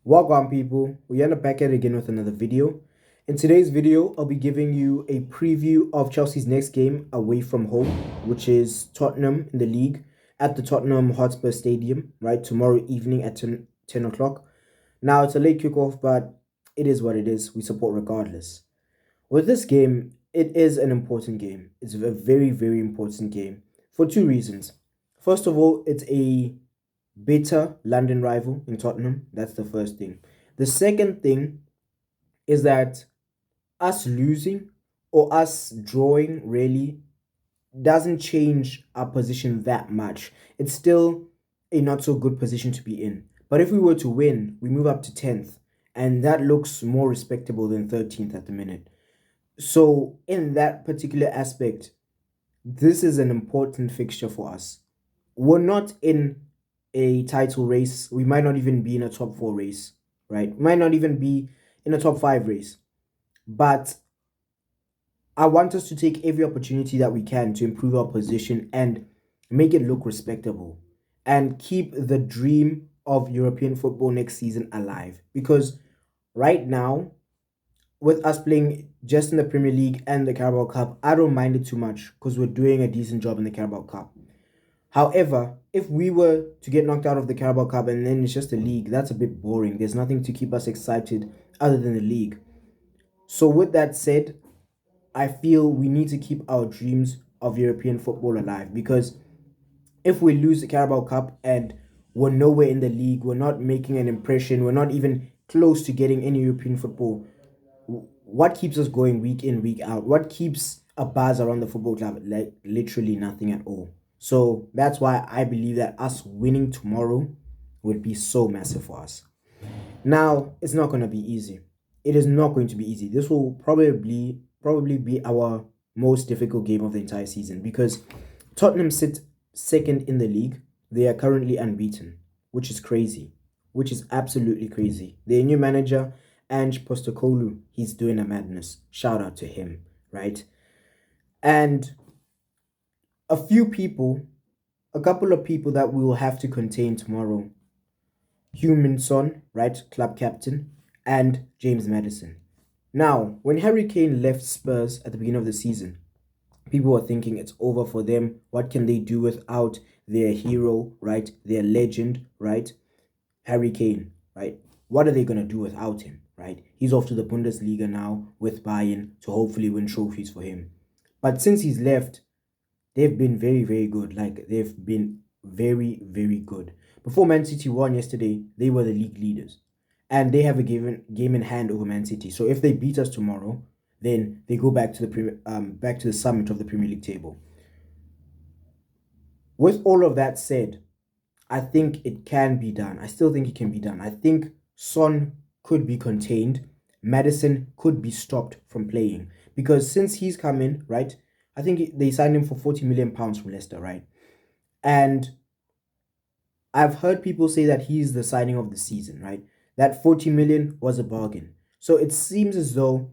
Welcome people, we end up back at it again with another video. In today's video, I'll be giving you a preview of Chelsea's next game away from home, which is Tottenham in the league at the Tottenham Hotspur Stadium, right, tomorrow evening at 10 o'clock. Now, it's a late kickoff, but it is what it is. We support regardless. With this game, it is an important game. It's a very, very important game for two reasons. First of all, it's a bitter London rival in Tottenham. That's the first thing. The second thing is that us losing or us drawing really doesn't change our position that much. It's still a not so good position to be in. But if we were to win, we move up to 10th, and that looks more respectable than 13th at the minute. So, in that particular aspect, this is an important fixture for us. We're not in a title race. We might not even be in a top 4 race, right? We might not even be in a top 5 race. But I want us to take every opportunity that we can to improve our position and make it look respectable and keep the dream of European football next season alive. Because right now, with us playing just in the Premier League and the Carabao Cup, I don't mind it too much because we're doing a decent job in the Carabao Cup. However, if we were to get knocked out of the Carabao Cup and then it's just a league, that's a bit boring. There's nothing to keep us excited other than the league. So with that said, I feel we need to keep our dreams of European football alive, because if we lose the Carabao Cup and we're nowhere in the league, we're not making an impression, we're not even close to getting any European football, what keeps us going week in, week out? What keeps a buzz around the football club? Like literally nothing at all. So that's why I believe that us winning tomorrow would be so massive for us. Now, it's not going to be easy. It is not going to be easy. This will probably be our most difficult game of the entire season, because Tottenham sit second in the league. They are currently unbeaten, which is crazy, which is absolutely crazy. Their new manager, Ange Postecoglou, he's doing a madness. Shout out to him, right? And a couple of people that we will have to contain tomorrow. Heung-min Son, right, club captain, and James Maddison. Now, when Harry Kane left Spurs at the beginning of the season, people were thinking it's over for them. What can they do without their hero, right? Their legend, right? Harry Kane, right? What are they going to do without him, right? He's off to the Bundesliga now with Bayern to hopefully win trophies for him. But since he's left, they've been very, very good. Like, they've been very, very good. Before Man City won yesterday, they were the league leaders. And they have a game in hand over Man City. So if they beat us tomorrow, then they go back to the summit of the Premier League table. With all of that said, I think it can be done. I still think it can be done. I think Son could be contained. Maddison could be stopped from playing. Because since he's come in, right, I think they signed him for £40 million from Leicester, right? And I've heard people say that he's the signing of the season, right? That 40 million was a bargain. So it seems as though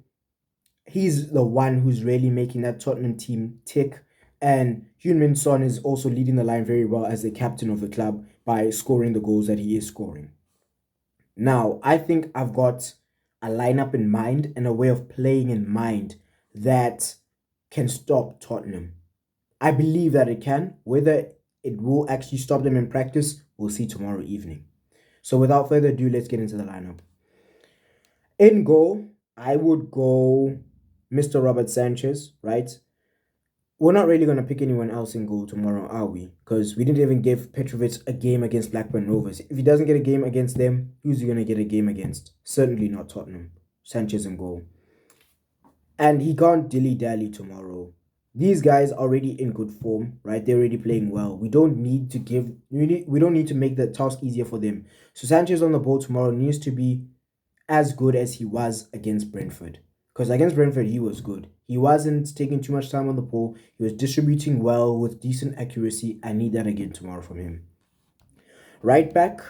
he's the one who's really making that Tottenham team tick. And Heung-min Son is also leading the line very well as the captain of the club by scoring the goals that he is scoring. Now, I think I've got a lineup in mind and a way of playing in mind that can stop Tottenham. I believe that it can. Whether it will actually stop them in practice, we'll see tomorrow evening. So without further ado, let's get into the lineup. In goal, I would go Mr. Robert Sanchez, right? We're not really going to pick anyone else in goal tomorrow, are we? Because we didn't even give Petrovic a game against Blackburn Rovers. If he doesn't get a game against them, who's he going to get a game against? Certainly not Tottenham. Sanchez in goal. And he can't dilly-dally tomorrow. These guys are already in good form, right? They're already playing well. We don't need to make the task easier for them. So Sanchez on the ball tomorrow needs to be as good as he was against Brentford. Because against Brentford, he was good. He wasn't taking too much time on the ball. He was distributing well with decent accuracy. I need that again tomorrow from him. Right back,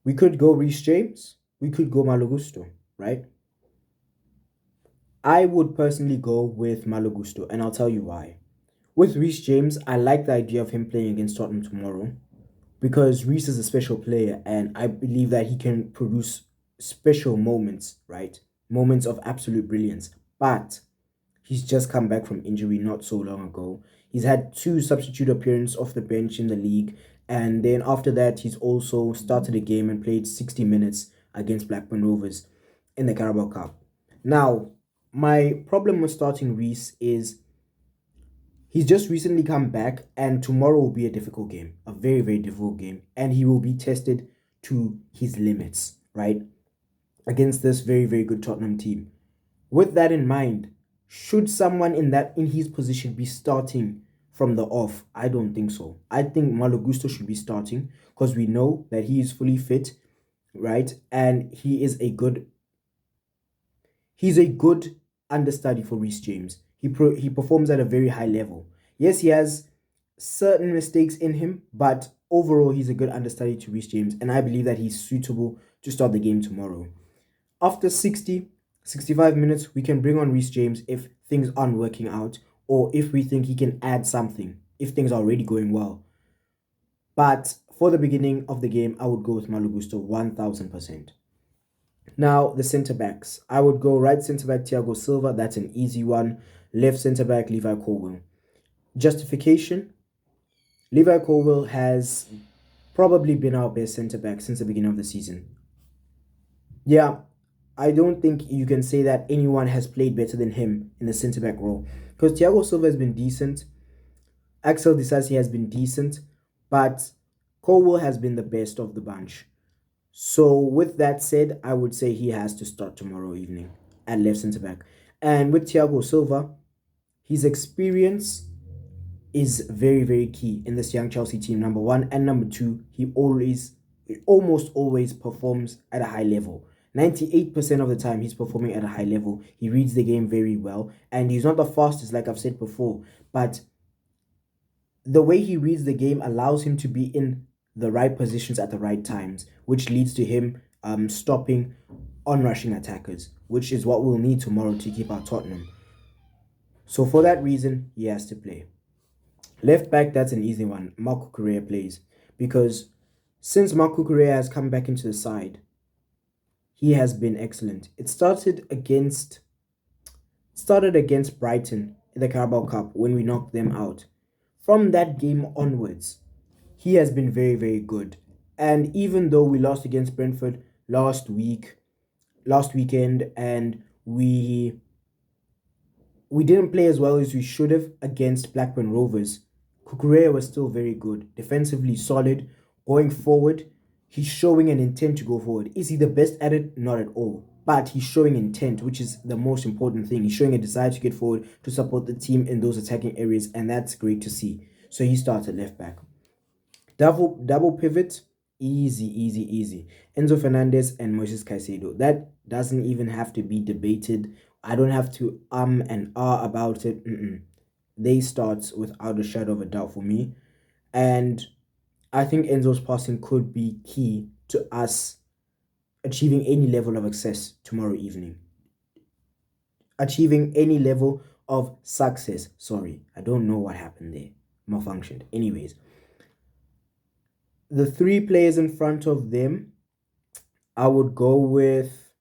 we could go Reece James. We could go Malo Gusto, right? I would personally go with Malo Gusto, and I'll tell you why. With Reece James, I like the idea of him playing against Tottenham tomorrow. because Reece is a special player, and I believe that he can produce special moments, right? Moments of absolute brilliance. But he's just come back from injury not so long ago. He's had two substitute appearances off the bench in the league, and then after that, he's also started a game and played 60 minutes against Blackburn Rovers in the Carabao Cup. Now, my problem with starting Reece is he's just recently come back, and tomorrow will be a difficult game, a very, very difficult game, and he will be tested to his limits, right? Against this very, very good Tottenham team. With that in mind, should someone in his position be starting from the off? I don't think so. I think Malo Gusto should be starting because we know that he is fully fit, right? And he's a good understudy for Reece James. He performs at a very high level. Yes, he has certain mistakes in him, but overall he's a good understudy to Reece James, and I believe that he's suitable to start the game tomorrow. After 65 minutes, we can bring on Reece James if things aren't working out or if we think he can add something, if things are already going well. But for the beginning of the game, I would go with Malo Gusto 1000%. Now, the centre backs. I would go right centre back Thiago Silva. That's an easy one. Left centre back Levi Colwill. Justification. Levi Colwill has probably been our best centre back since the beginning of the season. Yeah, I don't think you can say that anyone has played better than him in the centre back role. Because Thiago Silva has been decent. Axel Disasi has been decent. But Colwill has been the best of the bunch. So with that said, I would say he has to start tomorrow evening at left centre back. And with Thiago Silva, his experience is very, very key in this young Chelsea team, number one. And number two, he almost always performs at a high level. 98% of the time, he's performing at a high level. He reads the game very well. And he's not the fastest, like I've said before. But the way he reads the game allows him to be in the right positions at the right times, which leads to him stopping on-rushing attackers, which is what we'll need tomorrow to keep our Tottenham. So for that reason, he has to play. Left back, that's an easy one. Marco Correa plays. Because since Marco Correa has come back into the side, he has been excellent. It started against Brighton in the Carabao Cup when we knocked them out. From that game onwards, he has been very, very good. And even though we lost against Brentford last weekend, and we didn't play as well as we should have against Blackburn Rovers, Kukurea was still very good, defensively solid, going forward. He's showing an intent to go forward. Is he the best at it? Not at all. But he's showing intent, which is the most important thing. He's showing a desire to get forward, to support the team in those attacking areas, and that's great to see. So he starts at left back. Double pivot, easy. Enzo Fernandez and Moises Caicedo. That doesn't even have to be debated. I don't have to and about it. They start without a shadow of a doubt for me. And I think Enzo's passing could be key to us achieving any level of success tomorrow evening. Achieving any level of success. Sorry, I don't know what happened there. Malfunctioned. Anyways, the three players in front of them, I would go with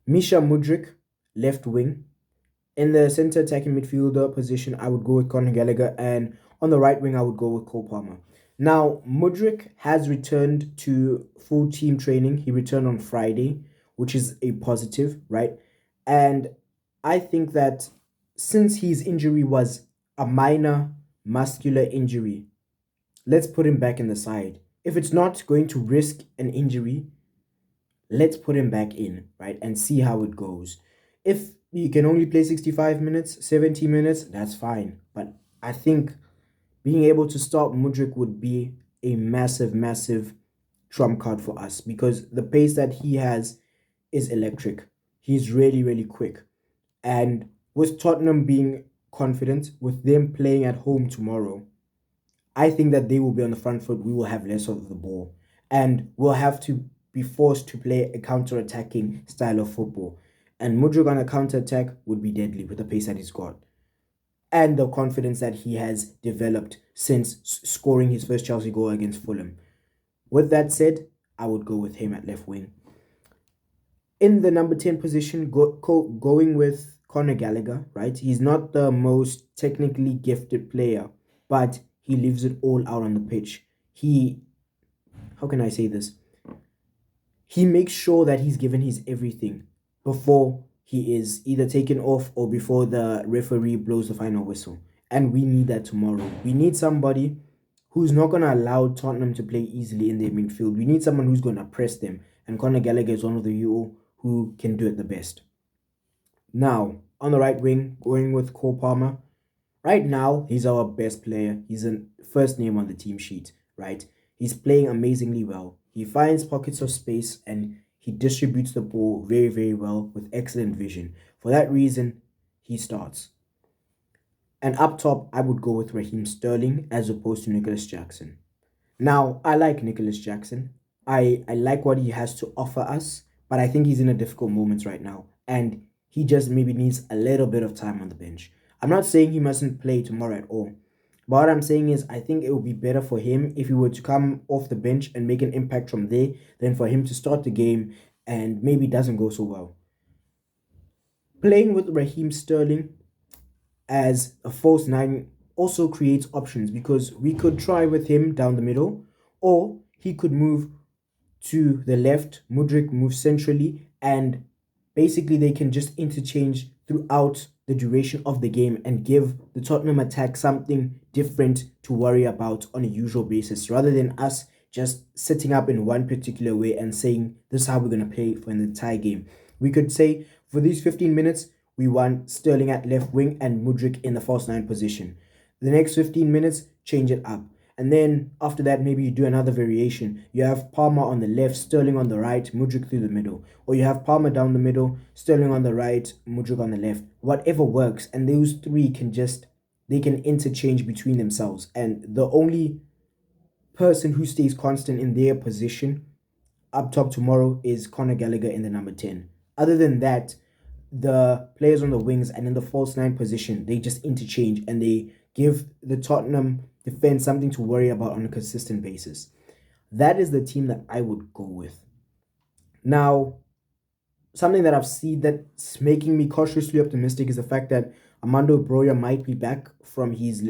Misha Mudryk, left wing. In the center attacking midfielder position, I would go with Conor Gallagher, and on the right wing, I would go with Cole Palmer. Now, Mudryk has returned to full team training. He returned on Friday, which is a positive, right? And I think that since his injury was a minor muscular injury, let's put him back in the side. If it's not going to risk an injury, let's put him back in, right? And see how it goes. If you can only play 65 minutes, 70 minutes, that's fine. But I think being able to stop Mudryk would be a massive trump card for us because the pace that he has is electric. He's really quick. And with Tottenham being confident, with them playing at home tomorrow, I think that they will be on the front foot. We will have less of the ball. And we'll have to be forced to play a counter-attacking style of football. And Mudryk on a counter-attack would be deadly with the pace that he's got. and the confidence that he has developed since scoring his first Chelsea goal against Fulham. With that said, I would go with him at left wing. In the number 10 position, going with Conor Gallagher, right? He's not the most technically gifted player, but he leaves it all out on the pitch. How can I say this? He makes sure that he's given his everything before he is either taken off or before the referee blows the final whistle. And we need that tomorrow. We need somebody who's not going to allow Tottenham to play easily in their midfield. We need someone who's going to press them. And Conor Gallagher is one of the who can do it the best. Now, on the right wing, going with Cole Palmer. Right now, he's our best player. He's a first name on the team sheet, right? He's playing amazingly well. He finds pockets of space and he distributes the ball very, very well with excellent vision. For that reason, he starts. And up top, I would go with Raheem Sterling as opposed to Nicholas Jackson. Now, I like Nicholas Jackson. I like what he has to offer us, but I think he's in a difficult moment right now. And he just maybe needs a little bit of time on the bench. I'm not saying he mustn't play tomorrow at all. But what I'm saying is I think it would be better for him if he were to come off the bench and make an impact from there than for him to start the game and maybe it doesn't go so well. Playing with Raheem Sterling as a false nine also creates options because we could try with him down the middle or he could move to the left, Mudryk moves centrally, and basically they can just interchange throughout the duration of the game and give the Tottenham attack something different to worry about on a usual basis rather than us just sitting up in one particular way and saying this is how we're going to play for an entire game. We could say for these 15 minutes, we want Sterling at left wing and Mudryk in the false nine position. The next 15 minutes, change it up. And then after that, maybe you do another variation. You have Palmer on the left, Sterling on the right, Mudryk through the middle. Or you have Palmer down the middle, Sterling on the right, Mudryk on the left. Whatever works. And those three they can interchange between themselves. And the only person who stays constant in their position up top tomorrow is Conor Gallagher in the number 10. Other than that, the players on the wings and in the false nine position, they just interchange and they give the Tottenham defense something to worry about on a consistent basis. That is the team that I would go with. Now, something that I've seen that's making me cautiously optimistic is the fact that Armando Broja might be back from his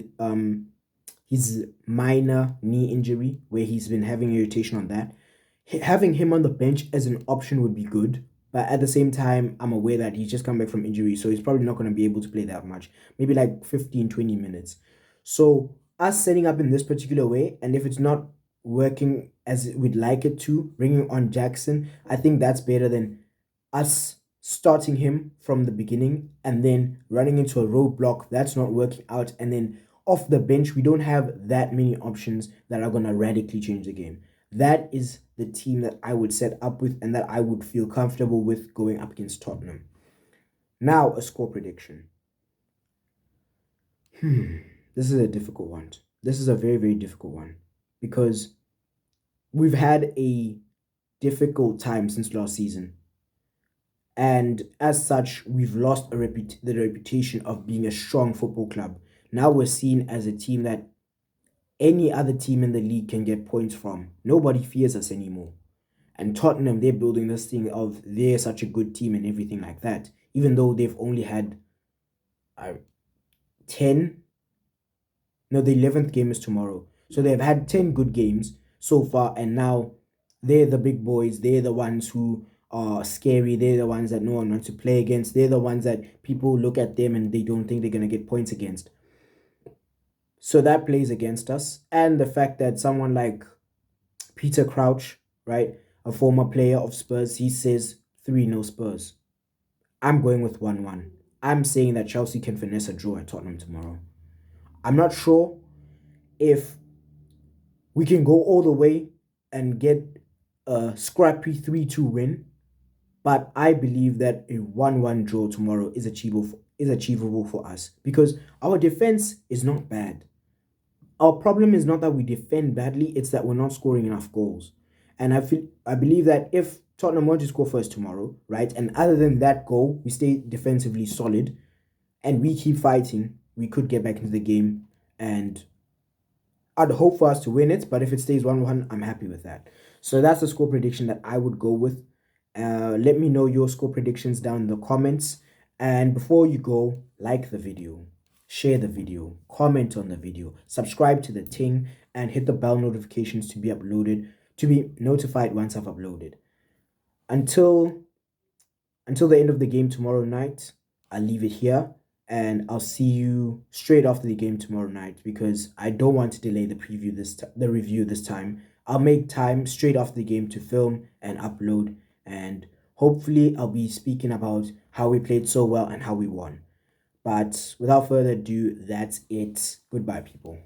minor knee injury where he's been having irritation on that. Having him on the bench as an option would be good. But at the same time, I'm aware that he's just come back from injury, so he's probably not going to be able to play that much. Maybe like 15, 20 minutes. So us setting up in this particular way, and if it's not working as we'd like it to, bringing on Jackson, I think that's better than us starting him from the beginning and then running into a roadblock that's not working out. And then off the bench, we don't have that many options that are going to radically change the game. That is the team that I would set up with and that I would feel comfortable with going up against Tottenham. Now, a score prediction. This is a difficult one. This is a very, very difficult one because we've had a difficult time since last season. And as such, we've lost the reputation of being a strong football club. Now we're seen as a team that any other team in the league can get points from. Nobody fears us anymore. And Tottenham, they're building this thing of they're such a good team and everything like that. Even though they've only had 10. No, the 11th game is tomorrow. So they've had 10 good games so far. And now they're the big boys. They're the ones who are scary. They're the ones that no one wants to play against. They're the ones that people look at them and they don't think they're going to get points against. So that plays against us. And the fact that someone like Peter Crouch, right, a former player of Spurs, he says 3-0 Spurs. I'm going with 1-1. I'm saying that Chelsea can finesse a draw at Tottenham tomorrow. I'm not sure if we can go all the way and get a scrappy 3-2 win, but I believe that a 1-1 draw tomorrow is achievable for us because our defense is not bad. Our problem is not that we defend badly, it's that we're not scoring enough goals. And I believe that if Tottenham want to score first tomorrow, right, and other than that goal, we stay defensively solid and we keep fighting, we could get back into the game, and I'd hope for us to win it, but if it stays 1-1, I'm happy with that. So that's the score prediction that I would go with. Let me know your score predictions down in the comments. And before you go, like the video, share the video, comment on the video, subscribe to the ting, and hit the bell notifications to be notified once I've uploaded. Until the end of the game tomorrow night, I'll leave it here, and I'll see you straight after the game tomorrow night because I don't want to delay the review this time. I'll make time straight after the game to film and upload, and hopefully I'll be speaking about how we played so well and how we won. But without further ado, that's it. Goodbye, people.